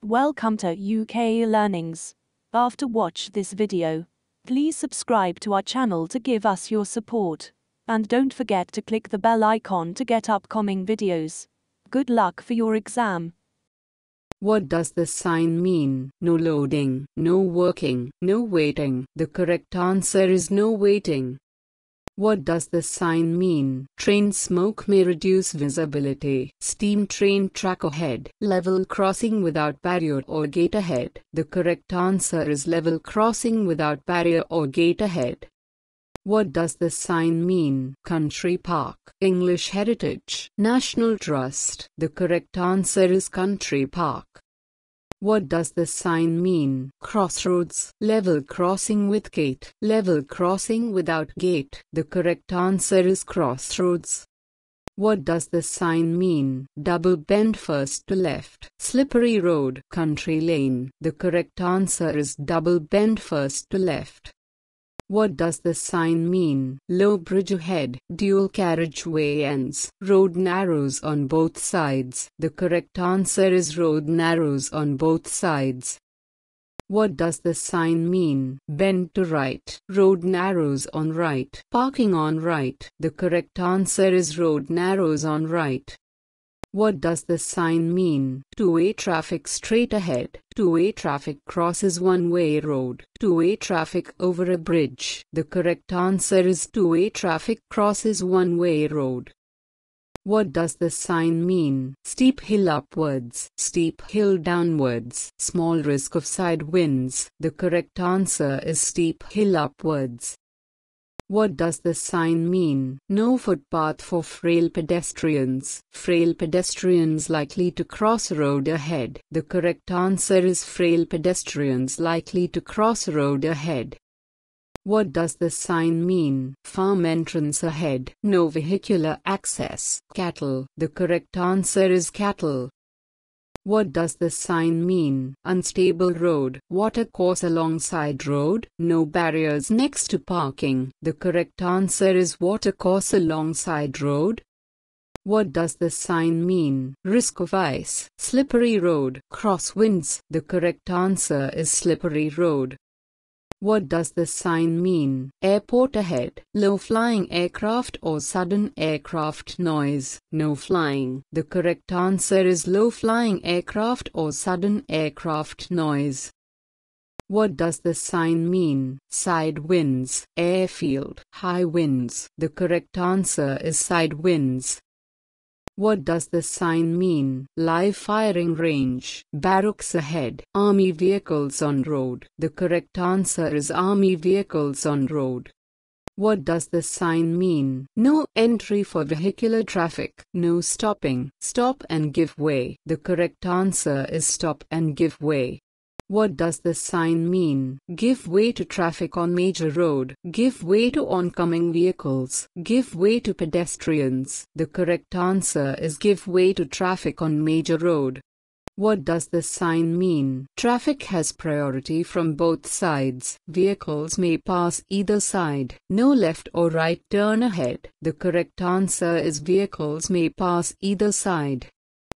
Welcome to UK Learnings. After watch this video, please subscribe to our channel to give us your support. And don't forget to click the bell icon to get upcoming videos. Good luck for your exam. What does this sign mean? No loading, no working, no waiting. The correct answer is no waiting. What does this sign mean? Train smoke may reduce visibility. Steam train track ahead. Level crossing without barrier or gate ahead. The correct answer is level crossing without barrier or gate ahead. What does this sign mean? Country park, English heritage, National Trust. The correct answer is country park. What does this sign mean? Crossroads, level crossing with gate, level crossing without gate. The correct answer is crossroads. What does this sign mean? Double bend first to left, slippery road, country lane. The correct answer is double bend first to left. What does this sign mean? Low bridge ahead, dual carriageway ends, road narrows on both sides. The correct answer is road narrows on both sides. What does this sign mean? Bend to right, road narrows on right, parking on right. The correct answer is road narrows on right. What does this sign mean? Two-way traffic straight ahead. Two-way traffic crosses one-way road. Two-way traffic over a bridge. The correct answer is two-way traffic crosses one-way road. What does this sign mean? Steep hill upwards, steep hill downwards, small risk of side winds. The correct answer is steep hill upwards. What does this sign mean? No footpath for frail pedestrians. Frail pedestrians likely to cross road ahead. The correct answer is frail pedestrians likely to cross road ahead. What does this sign mean? Farm entrance ahead. No vehicular access. Cattle. The correct answer is cattle. What does this sign mean? Unstable road, watercourse alongside road, no barriers next to parking. The correct answer is watercourse alongside road. What does this sign mean? Risk of ice, slippery road, crosswinds. The correct answer is slippery road. What does this sign mean? Airport ahead, low-flying aircraft or sudden aircraft noise. No flying. The correct answer is low-flying aircraft or sudden aircraft noise. What does this sign mean? Side winds, airfield, high winds. The correct answer is side winds. What does this sign mean? Live firing range, barracks ahead, army vehicles on road. The correct answer is army vehicles on road. What does this sign mean? No entry for vehicular traffic, no stopping, stop and give way. The correct answer is stop and give way. What does this sign mean? Give way to traffic on major road. Give way to oncoming vehicles. Give way to pedestrians. The correct answer is give way to traffic on major road. What does this sign mean? Traffic has priority from both sides. Vehicles may pass either side. No left or right turn ahead. The correct answer is vehicles may pass either side.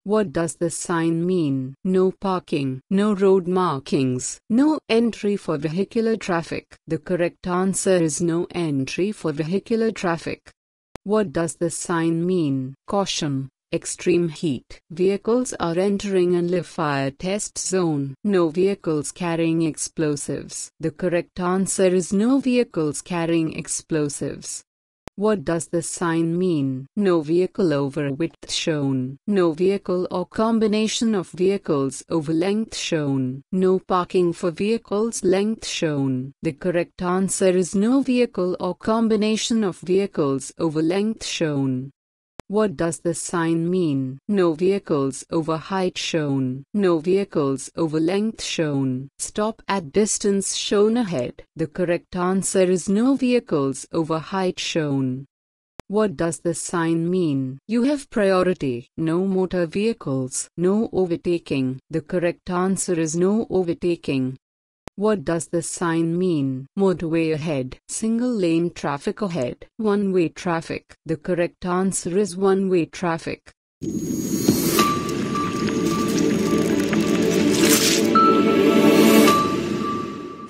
What does this sign mean? No parking, no road markings, no entry for vehicular traffic. The correct answer is no entry for vehicular traffic. What does this sign mean? Caution, extreme heat. Vehicles are entering a live fire test zone. No vehicles carrying explosives. The correct answer is no vehicles carrying explosives. What does this sign mean? No vehicle over width shown. No vehicle or combination of vehicles over length shown. No parking for vehicles length shown. The correct answer is no vehicle or combination of vehicles over length shown. What does this sign mean? No vehicles over height shown. No vehicles over length shown. Stop at distance shown ahead. The correct answer is no vehicles over height shown. What does this sign mean? You have priority. No motor vehicles. No overtaking. The correct answer is no overtaking. What does this sign mean? Motorway ahead. Single lane traffic ahead. One-way traffic. The correct answer is one-way traffic.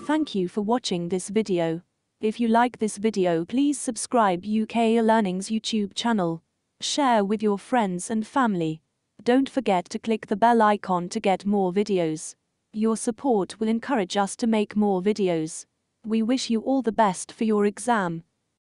Thank you for watching this video. If you like this video, please subscribe UK Learning's YouTube channel. Share with your friends and family. Don't forget to click the bell icon to get more videos. Your support will encourage us to make more videos. We wish you all the best for your exam.